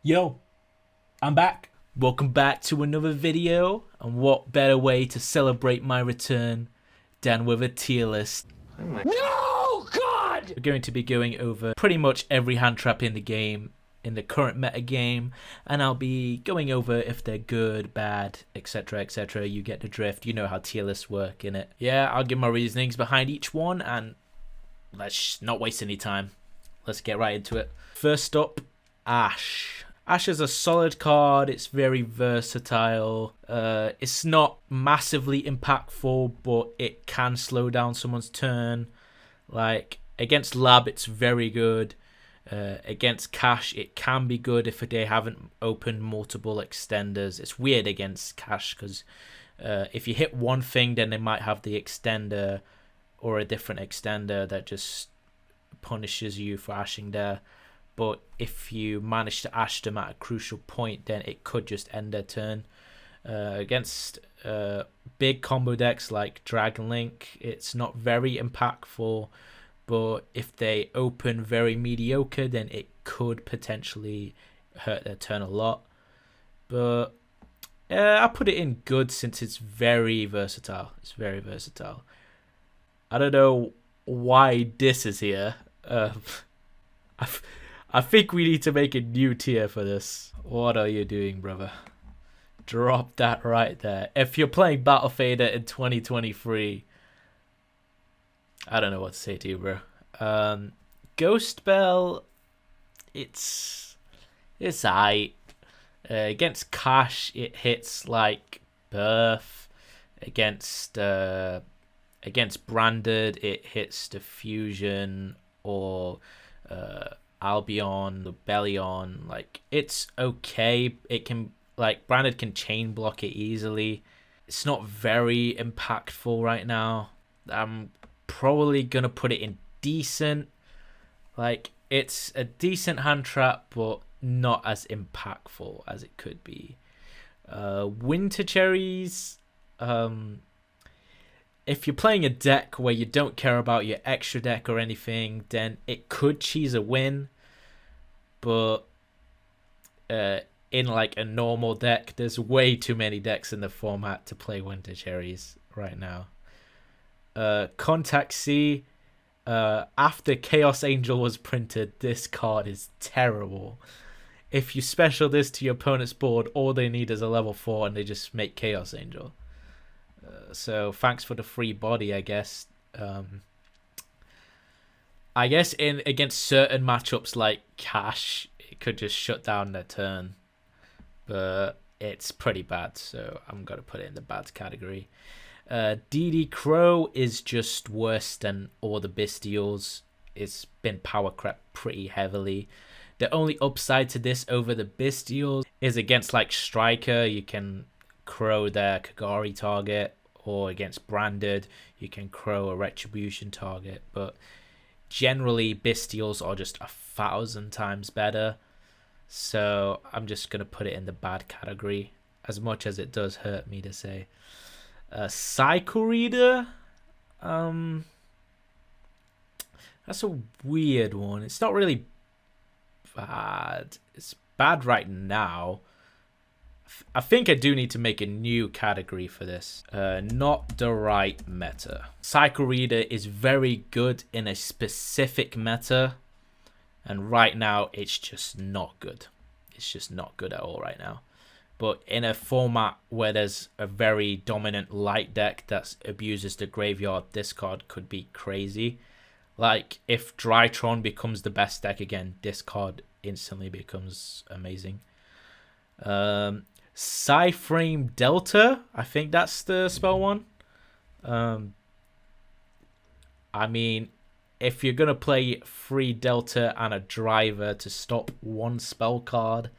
Yo, I'm back. Welcome back to another video, and what better way to celebrate my return than with a tier list. No, God! We're going to be going over pretty much every hand trap in the game, in the current meta game, and I'll be going over if they're good, bad, etc, etc. You get the drift, you know how tier lists work in it. Yeah, I'll give my reasonings behind each one, and let's not waste any time. Let's get right into it. First up, Ashe. Ashe is a solid card. It's very versatile. It's not massively impactful, but it can slow down someone's turn. Like, against Lab, it's very good. Against Cash, it can be good if they haven't opened multiple extenders. It's weird against Cash because if you hit one thing, then they might have the extender or a different extender that just punishes you for ashing there. But if you manage to ash them at a crucial point, then it could just end their turn. Against big combo decks like Dragon Link, it's not very impactful, but if they open very mediocre, then it could potentially hurt their turn a lot. But I put it in good since it's very versatile. It's very versatile. I don't know why this is here. I think we need to make a new tier for this. What are you doing, brother? Drop that right there. If you're playing Battle Fader in 2023, I don't know what to say to you, bro. Ghost Bell, it's aight. Against Cash, it hits like Birth. Against Branded, it hits the Fusion or Albion, the Bellion. Like, it's okay. It can, like, Branded can chain block it easily. It's not very impactful right now. I'm probably gonna put it in decent. Like, it's a decent hand trap, but not as impactful as it could be. Winter Cherries, if you're playing a deck where you don't care about your extra deck or anything, then it could cheese a win. But in like a normal deck, there's way too many decks in the format to play Winter Cherries right now. Contact C, after Chaos Angel was printed, this card is terrible. If you special this to your opponent's board, all they need is a level 4 and they just make Chaos Angel. So thanks for the free body, I guess. I guess in against certain matchups like Cash, it could just shut down their turn. But it's pretty bad, so I'm going to put it in the bad category. DD Crow is just worse than all the Bestials. It's been power crept pretty heavily. The only upside to this over the Bestials is against like Striker, you can Crow their Kagari target, or against Branded, you can Crow a Retribution target. But generally, Bestials are just 1,000 times better. So I'm just going to put it in the bad category, as much as it does hurt me to say. Cycle Reader, that's a weird one. It's not really bad. It's bad right now. I think I do need to make a new category for this. Not the right meta. Cycle Reader is very good in a specific meta, and right now it's just not good. It's just not good at all right now. But in a format where there's a very dominant light deck that abuses the graveyard, this card could be crazy. Like, if Drytron becomes the best deck again, this card instantly becomes amazing. Psyframe Delta, I think that's the spell one. I mean, if you're going to play free Delta and a driver to stop one spell card,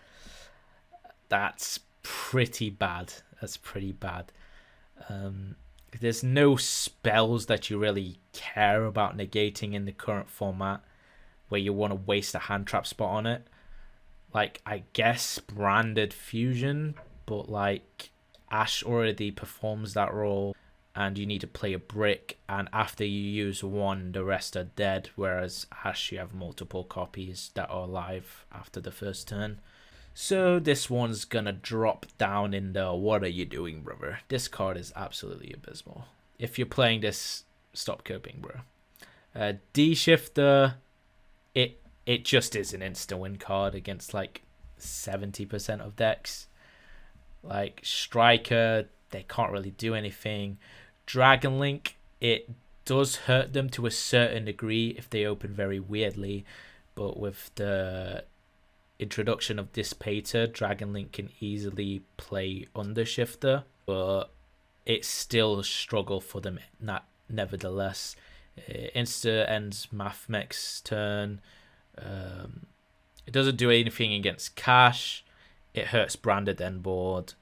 that's pretty bad. That's pretty bad. There's no spells that you really care about negating in the current format where you want to waste a hand trap spot on it. Like, I guess Branded Fusion, but like Ashe already performs that role, and you need to play a brick, and after you use one, the rest are dead, whereas Ashe, you have multiple copies that are alive after the first turn. So this one's gonna drop down in the what are you doing, brother? This card is absolutely abysmal. If you're playing this, stop coping, bro. D-Shifter, it just is an insta-win card against like 70% of decks. Like Striker, they can't really do anything. Dragon Link, it does hurt them to a certain degree if they open very weirdly, but with the introduction of Dispater, Dragon Link can easily play Undershifter, but it's still a struggle for them nevertheless. Insta ends Mathmech's turn. It doesn't do anything against Cash. It hurts Branded End board.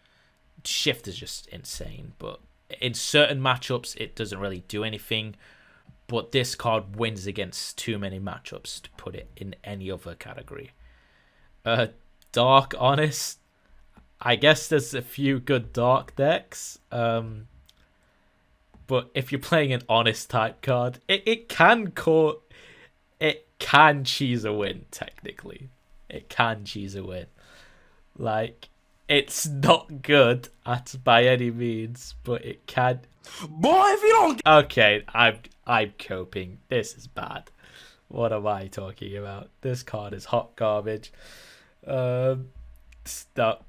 Shift is just insane, but in certain matchups it doesn't really do anything. But this card wins against too many matchups to put it in any other category. Dark Honest, I guess there's a few good dark decks. But if you're playing an honest type card, it can cheese a win, technically. It can cheese a win. Like, it's not good by any means, but it can. Boy, if you don't. Okay, I'm coping. This is bad. What am I talking about? This card is hot garbage. Stop.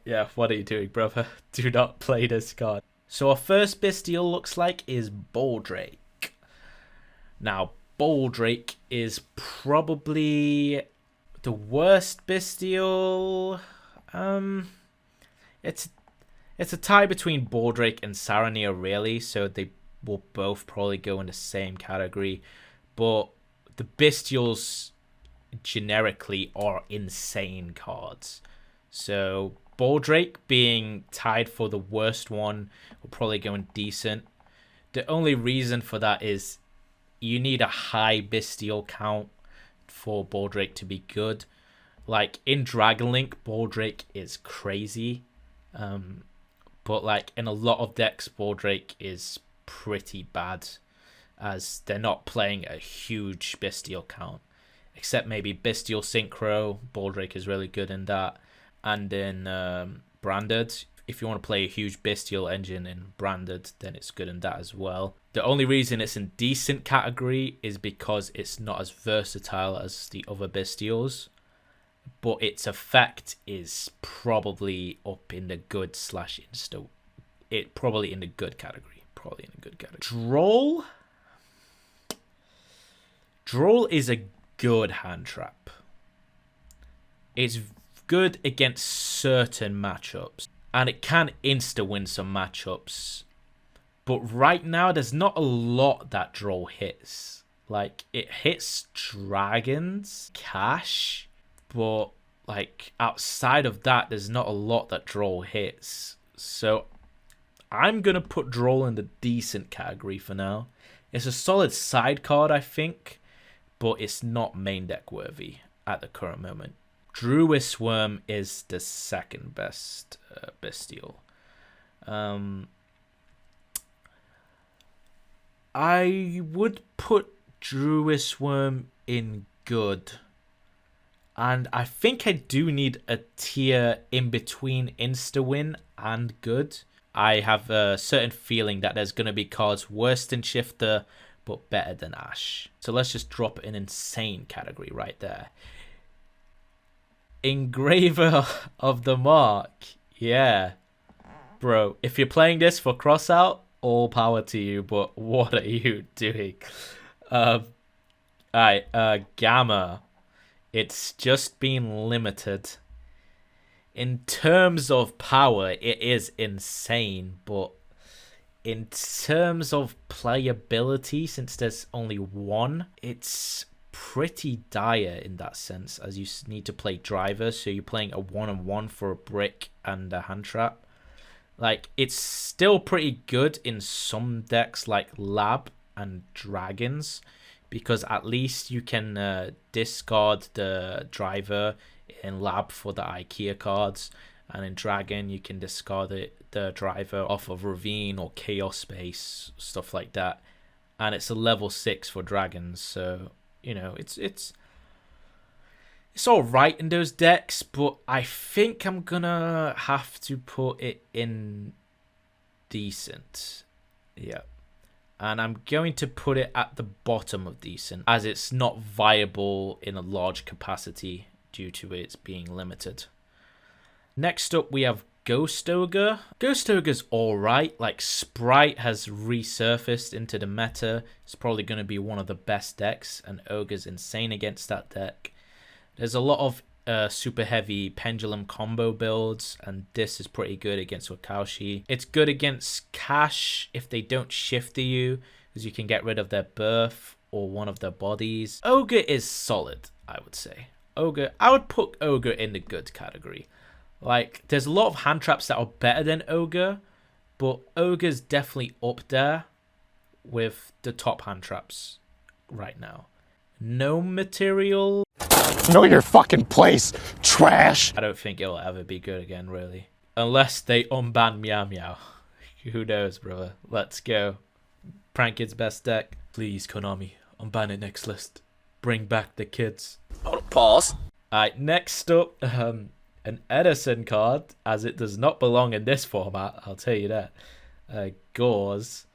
Yeah, what are you doing, brother? Do not play this card. So our first Bestial looks like is Boldrake. Now, Boldrake is probably the worst Bestial. It's a tie between Boldrake and Saronir, really, so they will both probably go in the same category. But the Bestials generically are insane cards. So Boldrake being tied for the worst one will probably go in decent. The only reason for that is you need a high Bestial count for Boldrake to be good. Like in Dragon Link, Boldrake is crazy. But like in a lot of decks, Boldrake is pretty bad as they're not playing a huge Bestial count. Except maybe Bestial Synchro, Boldrake is really good in that. And in Branded, if you want to play a huge Bestial engine in Branded, then it's good in that as well. The only reason it's in decent category is because it's not as versatile as the other Bestials. But its effect is probably up in the good / insta. Probably in the good category. Droll is a good hand trap. It's good against certain matchups, and it can insta win some matchups. But right now, there's not a lot that Droll hits. Like, it hits dragons, cash, but like outside of that, there's not a lot that Droll hits. So I'm gonna put Droll in the decent category for now. It's a solid side card, I think, but it's not main deck worthy at the current moment. Druis Worm is the second best Bestial. I would put Druis Worm in good. And I think I do need a tier in between insta-win and good. I have a certain feeling that there's going to be cards worse than Shifter, but better than Ash. So let's just drop an insane category right there. Engraver of the Mark. Yeah. Bro, if you're playing this for crossout, all power to you, but what are you doing? Alright, Gamma. It's just been limited. In terms of power, it is insane, but in terms of playability, since there's only one, it's pretty dire in that sense, as you need to play driver, so you're playing a 1-on-1 for a brick and a hand trap. Like, it's still pretty good in some decks like Lab and Dragons, because at least you can discard the driver in Lab for the IKEA cards, and in Dragon you can discard the driver off of Ravine or Chaos Space, stuff like that. And it's a level 6 for Dragons, so you know it's It's all right in those decks, but I think I'm gonna have to put it in decent. Yeah. And I'm going to put it at the bottom of decent, as it's not viable in a large capacity due to its being limited. Next up, we have Ghost Ogre. Ghost Ogre's alright. Like, Sprite has resurfaced into the meta. It's probably going to be one of the best decks, and Ogre's insane against that deck. There's a lot of super heavy pendulum combo builds, and this is pretty good against Wakaushi. It's good against Cash if they don't shift you, because you can get rid of their birth or one of their bodies. Ogre is solid, I would say. Ogre, I would put Ogre in the good category. Like, there's a lot of hand traps that are better than Ogre, but Ogre's definitely up there with the top hand traps right now. No material. Know your fucking place, trash. I don't think it'll ever be good again, really. Unless they unban Meow Meow. Who knows, brother? Let's go. Prank Kid's best deck. Please, Konami, unban it next list. Bring back the kids. Pause. Alright, next up, an Edison card, as it does not belong in this format, I'll tell you that. Gauze.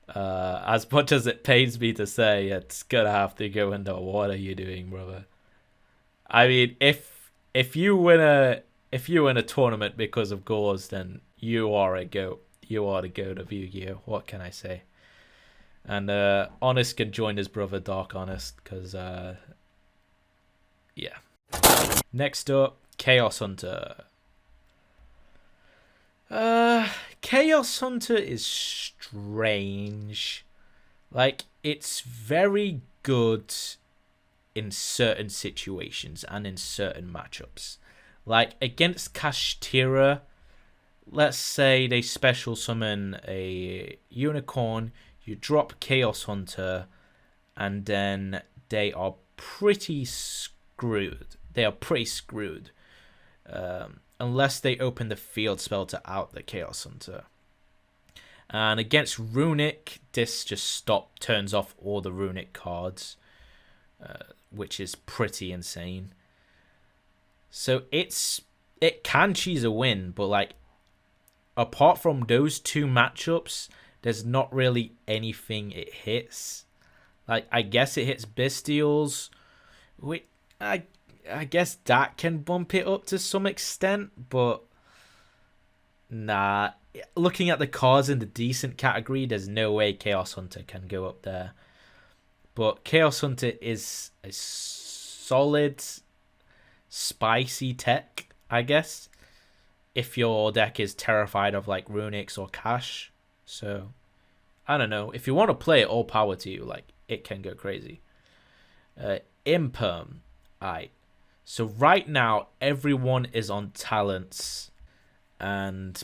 As much as it pains me to say, it's gonna have to go into what are you doing, brother? I mean, if you win a tournament because of Gauze, then you are a goat. You are the goat of Yu-Gi-Oh! What can I say? And Honest can join his brother Dark Honest, because yeah. Next up, Chaos Hunter. Chaos Hunter is strange. Like, it's very good in certain situations and in certain matchups. Like, against Kashtira, let's say they special summon a unicorn, you drop Chaos Hunter, and then they are pretty screwed. They are pretty screwed. Unless they open the field spell to out the Chaos Hunter. And against Runic, this just turns off all the Runic cards, which is pretty insane. So it can cheese a win, but like, apart from those two matchups, there's not really anything it hits. Like, I guess it hits Bestials, which I guess that can bump it up to some extent, but nah. Looking at the cards in the decent category, there's no way Chaos Hunter can go up there. But Chaos Hunter is a solid, spicy tech, I guess, if your deck is terrified of like Runics or Cash. So, I don't know. If you want to play it, all power to you. Like, it can go crazy. Imperm. Aight. So right now, everyone is on talents, and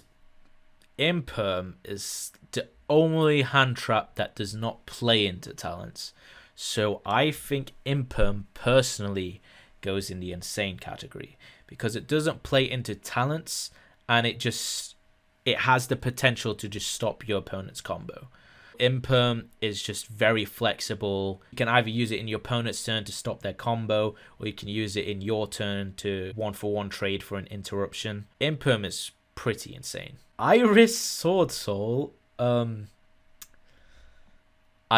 Imperm is the only hand trap that does not play into talents. So I think Imperm personally goes in the insane category, because it doesn't play into talents, and it has the potential to just stop your opponent's combo. Imperm is just very flexible. You can either use it in your opponent's turn to stop their combo, or you can use it in your turn to 1-for-1 trade for an interruption. Imperm is pretty insane. Iris Sword Soul, I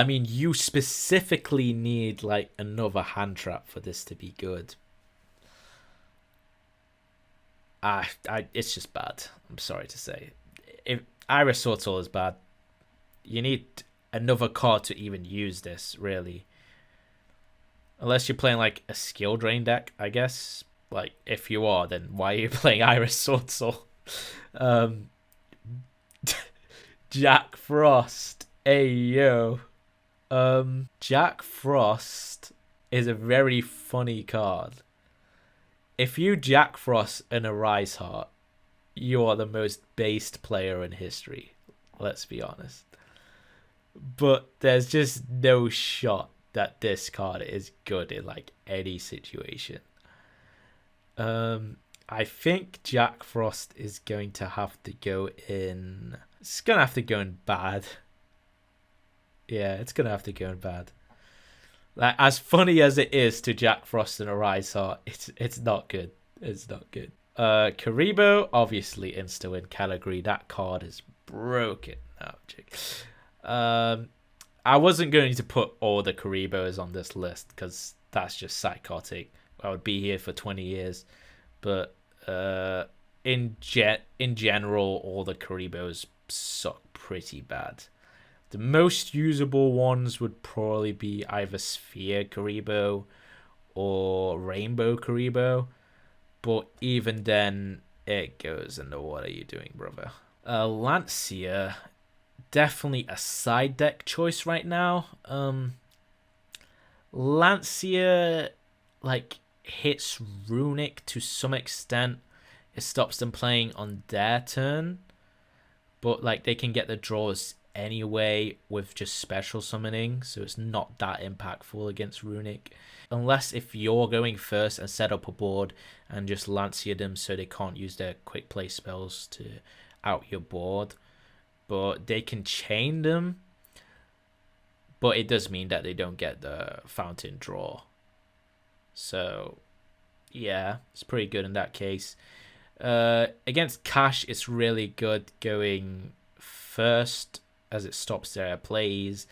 mean, you specifically need like another hand trap for this to be good. It's just bad. I'm sorry to say. If Iris Sword Soul is bad, you need another card to even use this, really. Unless you're playing like a skill drain deck, I guess. Like, if you are, then why are you playing Iris Sword Soul? Jack Frost. Ayo. Jack Frost is a very funny card. If you Jack Frost in a Rise Heart, you are the most based player in history. Let's be honest. But there's just no shot that this card is good in like any situation. I think Jack Frost is going to have to go in. It's gonna have to go in bad. Yeah, it's gonna have to go in bad. Like, as funny as it is to Jack Frost and Arise Heart, it's not good. It's not good. Karibo, obviously insta-win category. That card is broken. No, I wasn't going to put all the Karibos on this list because that's just psychotic. I would be here for 20 years. But in general, all the Karibos suck pretty bad. The most usable ones would probably be either Sphere Karibo or Rainbow Karibo. But even then, it goes into what are you doing, brother? Lancia, definitely a side deck choice right now. Lancia, like, hits Runic to some extent. It stops them playing on their turn. But, like, they can get the draws anyway with just special summoning, so it's not that impactful against Runic. Unless if you're going first and set up a board and just Lancia them so they can't use their quick play spells to out your board. But they can chain them. But it does mean that they don't get the fountain draw. So, yeah, it's pretty good in that case. Against Cash, it's really good going first as it stops their plays.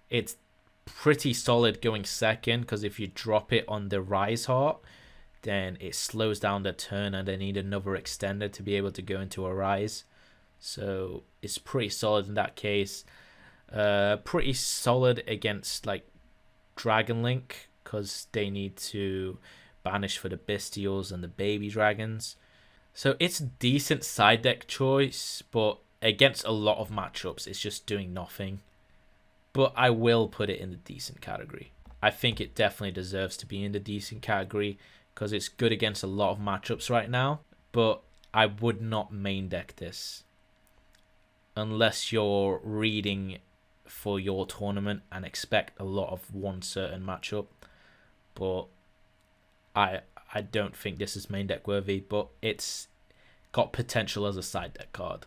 It's pretty solid going second because if you drop it on the Rise Heart, then it slows down the turn and they need another extender to be able to go into a Rise. So it's pretty solid in that case. Pretty solid against like Dragon Link because they need to banish for the Bestials and the Baby Dragons. So it's a decent side deck choice, but against a lot of matchups, it's just doing nothing. But I will put it in the decent category. I think it definitely deserves to be in the decent category because it's good against a lot of matchups right now. But I would not main deck this unless you're reading for your tournament and expect a lot of one certain matchup. But I don't think this is main deck worthy, but it's got potential as a side deck card.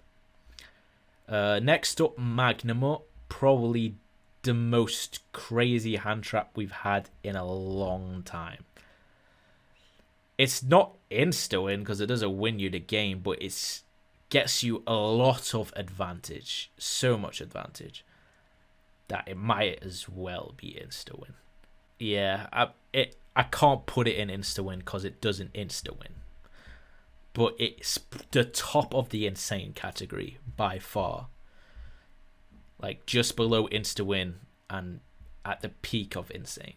Next up, Magnamut, probably the most crazy hand trap we've had in a long time. It's not insta-win because it doesn't win you the game, but it gets you a lot of advantage, so much advantage, that it might as well be insta-win. Yeah, I can't put it in insta-win because it doesn't insta-win. But it's the top of the insane category by far. Like just below insta-win and at the peak of insane.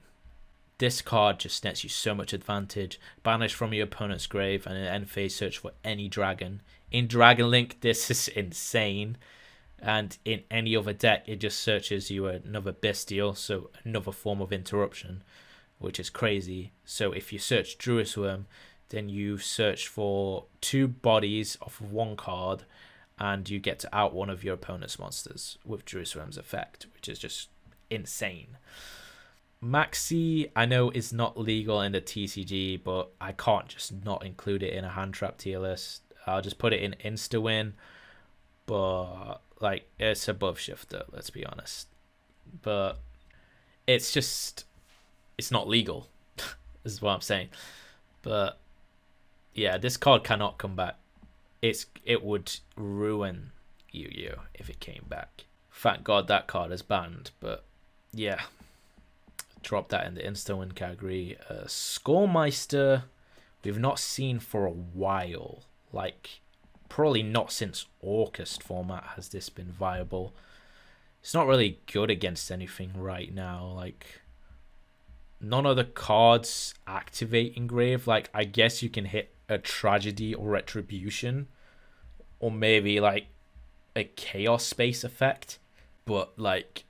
This card just nets you so much advantage. Banish from your opponent's grave and an end phase search for any dragon. In Dragon Link, this is insane. And in any other deck, it just searches you another Bestial, so another form of interruption, which is crazy. So if you search Druisworm, then you search for 2 bodies off of 1 card, and you get to out one of your opponent's monsters with Druisworm's effect, which is just insane. Maxi, I know is not legal in the TCG, but I can't just not include it in a hand trap tier list. I'll just put it in insta-win, but like it's above Shifter, let's be honest. But it's not legal, is what I'm saying. But yeah, this card cannot come back. It would ruin Yu-Gi-Oh! If it came back. Thank God that card is banned, but yeah. Drop that in the insta-win category. Scoremeister, we've not seen for a while. Like, probably not since Orcust format has this been viable. It's not really good against anything right now. Like, none of the cards activate Engrave. Like, I guess you can hit a Tragedy or Retribution, or maybe like a Chaos Space effect, but like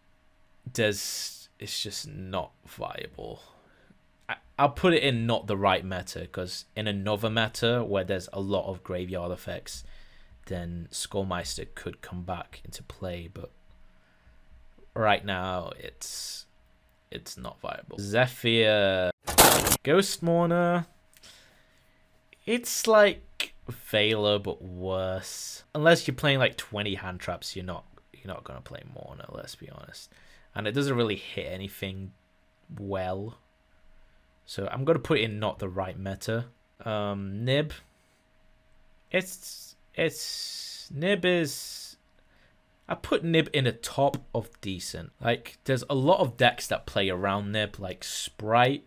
it's just not viable. I'll put it in not the right meta, because in another meta where there's a lot of graveyard effects, then Scoremeister could come back into play, but right now it's not viable. Zephyr Ghost Mourner, it's like Veiler but worse. Unless you're playing like 20 hand traps, you're not gonna play Mourner, let's be honest. And it doesn't really hit anything well. So I'm going to put it in not the right meta. Nib. Nib is... I put Nib in the top of decent. Like, there's a lot of decks that play around Nib, like Sprite.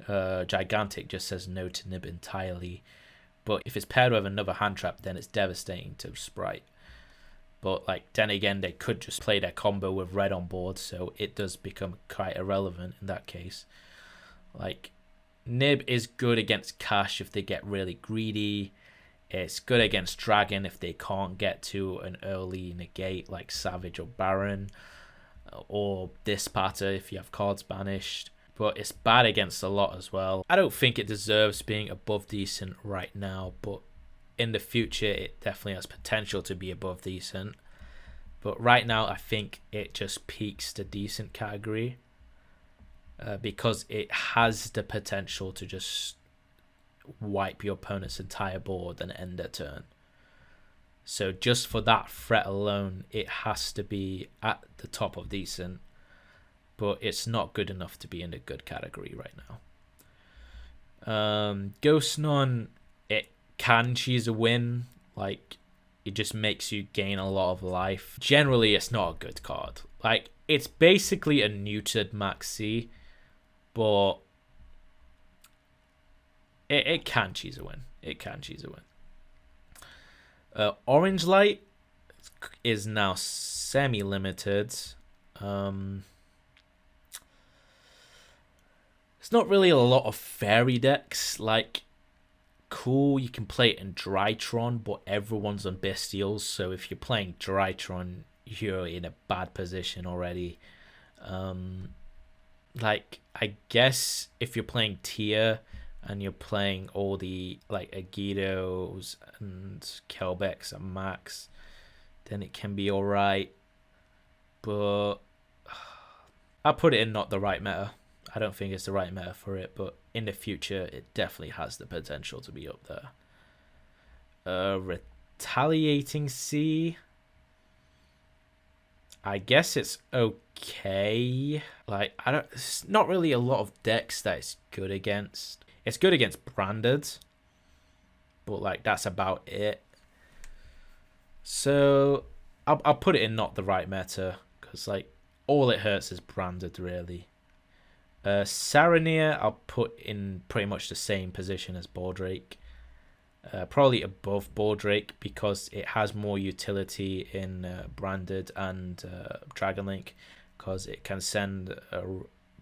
Gigantic just says no to Nib entirely. But if it's paired with another hand trap, then it's devastating to Sprite. But like, then again, they could just play their combo with red on board, so it does become quite irrelevant in that case. Like, Nib is good against Cash if they get really greedy. It's good against Dragon if they can't get to an early negate like Savage or Baron, or Dispatter if you have cards banished. But it's bad against a lot as well. I don't think it deserves being above decent right now, but in the future it definitely has potential to be above decent. But right now I think it just peaks the decent category, because it has the potential to just wipe your opponent's entire board and end their turn. So just for that threat alone, it has to be at the top of decent, but it's not good enough to be in the good category right now. Ghost Nun, it can choose a win. Like, it just makes you gain a lot of life. Generally, it's not a good card. Like, it's basically a neutered Maxi, but it can choose a win. It can choose a win. Orange Light is now semi-limited. It's not really a lot of fairy decks. Like, cool, you can play it in Drytron, but everyone's on Bestials, so if you're playing Drytron, you're in a bad position already. Like, I guess if you're playing Tier and you're playing all the like Agitos and Kelbecks and Max, then it can be alright. But I put it in not the right meta. I don't think it's the right meta for it, but in the future it definitely has the potential to be up there. Retaliating Sea, I guess it's okay. Like, it's not really a lot of decks that it's good against. It's good against Branded, but like, that's about it. So I'll put it in not the right meta, because like, all it hurts is Branded really. Saranir I'll put in pretty much the same position as Bordrake. Probably above Bordrake, because it has more utility in Branded and Dragonlink, because it can send a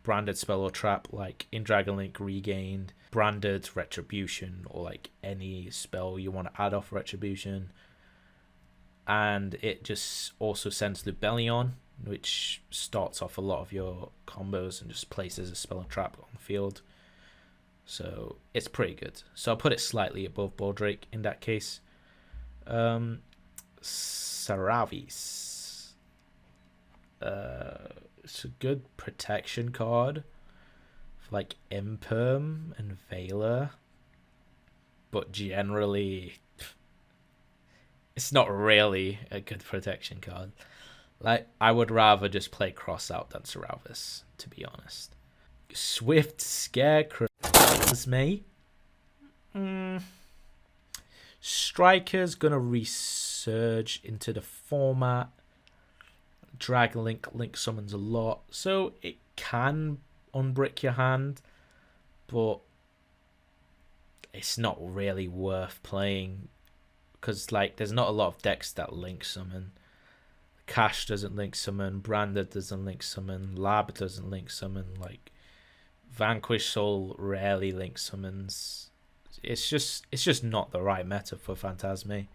Branded spell or trap, like in Dragonlink Regained, Branded Retribution, or like any spell you want to add off Retribution. And it just also sends Lubellion, which starts off a lot of your combos and just places a spell and trap on the field. So it's pretty good. So I'll put it slightly above Bordrake in that case. Saravis. It's a good protection card for like Imperm and Veiler. But generally, it's not really a good protection card. Like, I would rather just play Cross out than Saravis, to be honest. Swift Scarecrow is me. Striker's gonna resurge into the format. Dragonlink link summons a lot, so it can unbrick your hand, but it's not really worth playing, because like, there's not a lot of decks that link summon. Cash doesn't link summon, Branded doesn't link summon, Lab doesn't link summon, like Vanquish Soul rarely link summons. It's just not the right meta for Phantasme.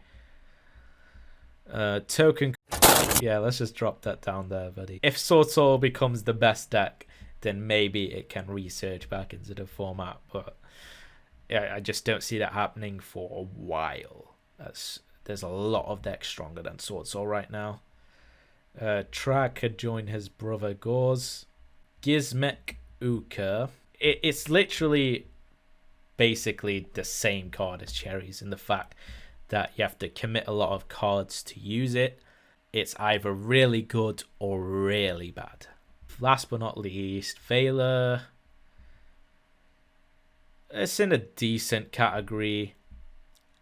Token, yeah, let's just drop that down there, buddy. If Sword Soul becomes the best deck, then maybe it can resurge back into the format, but yeah, I just don't see that happening for a while. There's a lot of decks stronger than Sword Soul right now. Trag could join his brother Gauze. Gizmek Uka. It's literally basically the same card as Cherries in the fact that you have to commit a lot of cards to use it. It's either really good or really bad. Last but not least, Veiler. It's in a decent category.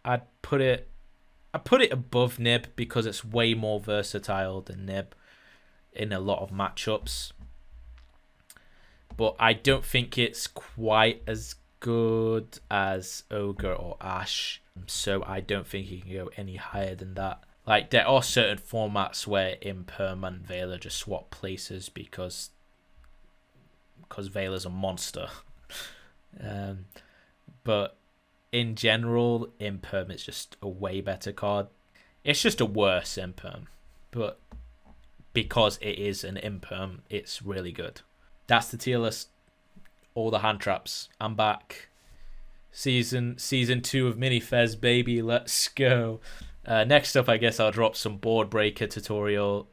I'd put it above Nib because it's way more versatile than Nib in a lot of matchups. But I don't think it's quite as good as Ogre or Ashe. So I don't think you can go any higher than that. Like, there are certain formats where Imperm and Veiler just swap places because Veiler's a monster. But in general, Imperm is just a way better card. It's just a worse Imperm. But because it is an Imperm, it's really good. That's the tier list. All the hand traps. I'm back. Season 2 of MiniFez, baby. Let's go. Next up, I guess I'll drop some board breaker tutorial.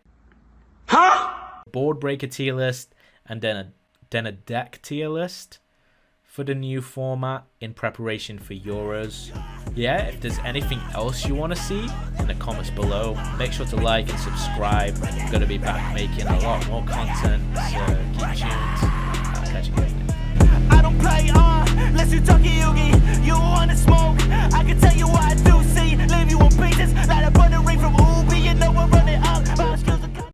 Huh? Board breaker tier list, and then a deck tier list for the new format in preparation for Euros. Yeah, if there's anything else you want to see in the comments below, make sure to like and subscribe. I'm going to be back making a lot more content, so keep tuned. I'll catch you guys next time. I don't play unless you talking Yugi. You wanna smoke? I can